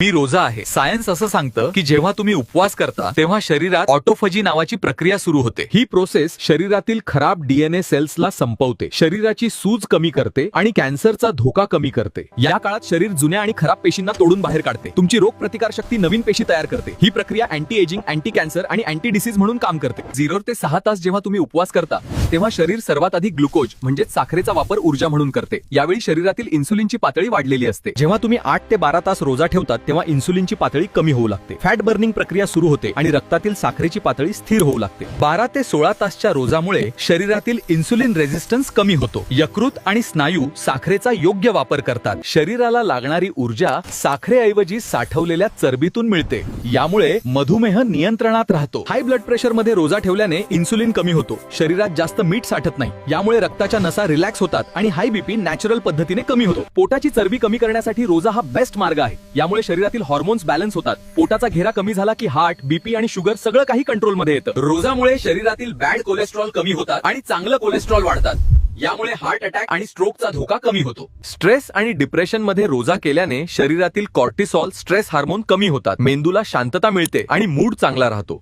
मी रोजा आहे. सायन्स असं सांगतं की जेव्हा तुम्ही उपवास करता तेव्हा शरीरात ऑटोफजी नावाची प्रक्रिया सुरू होते. ही प्रोसेस शरीरातील खराब डीएनए सेल्सला संपवते, शरीराची सूज कमी करते आणि कॅन्सरचा धोका कमी करते. या काळात शरीर जुन्या आणि खराब पेशींना तोडून बाहेर काढते, तुमची रोग प्रतिकार शक्ती नवीन पेशी तयार करते. ही प्रक्रिया अँटी एजिंग, अँटी कॅन्सर आणि अँटी डिसीज म्हणून काम करते. 0 ते 6 तास जेव्हा तुम्ही उपवास करता तेव्हा शरीर सर्वात आधी ग्लुकोज म्हणजे साखरेचा वापर ऊर्जा म्हणून करते. यावेळी शरीरातील इन्सुलिनची पातळी वाढलेली असते. जेव्हा तुम्ही 8 ते 12 तास रोजा ठेवतात तेव्हा इन्सुलिनची पातळी कमी होऊ लागते, फॅट बर्निंग प्रक्रिया सुरू होते आणि रक्तातील साखरेची पातळी स्थिर होऊ लागते. 12 ते 16 तासच्या रोजामुळे शरीरातील इन्सुलिन रेझिस्टन्स कमी होतो. यकृत आणि स्नायू साखरेचा योग्य वापर करतात. शरीराला लागणारी ऊर्जा साखरेऐवजी साठवलेल्या चरबीतून मिळते. यामुळे मधुमेह नियंत्रणात राहतो. हाय ब्लड प्रेशर मध्ये रोजा ठेवल्याने इन्सुलिन कमी होतो, शरीरात जास्त मीठ साठत नाही. यामुळे रक्ताच्या नसा रिलॅक्स होतात आणि हाय बीपी नॅचरल पद्धतीने कमी होतो. पोटाची चरबी कमी करण्यासाठी रोजा हा बेस्ट मार्ग आहे. यामुळे शरीरातील हॉर्मोन्स बॅलन्स होतात. पोटाचा घेरा कमी झाला की हार्ट, बीपी आणि शुगर सगळं काही कंट्रोलमध्ये येतं. रोजामुळे शरीरातील बॅड कोलेस्ट्रॉल कमी होतात आणि चांगलं कोलेस्ट्रॉल वाढतात. यामुळे हार्ट अटॅक आणि स्ट्रोकचा धोका कमी होतो. स्ट्रेस आणि डिप्रेशन मध्ये रोजा केल्याने शरीरातील कॉर्टिसॉल, स्ट्रेस हार्मोन कमी होतात, मेंदूला शांतता मिळते आणि मूड चांगला राहतो.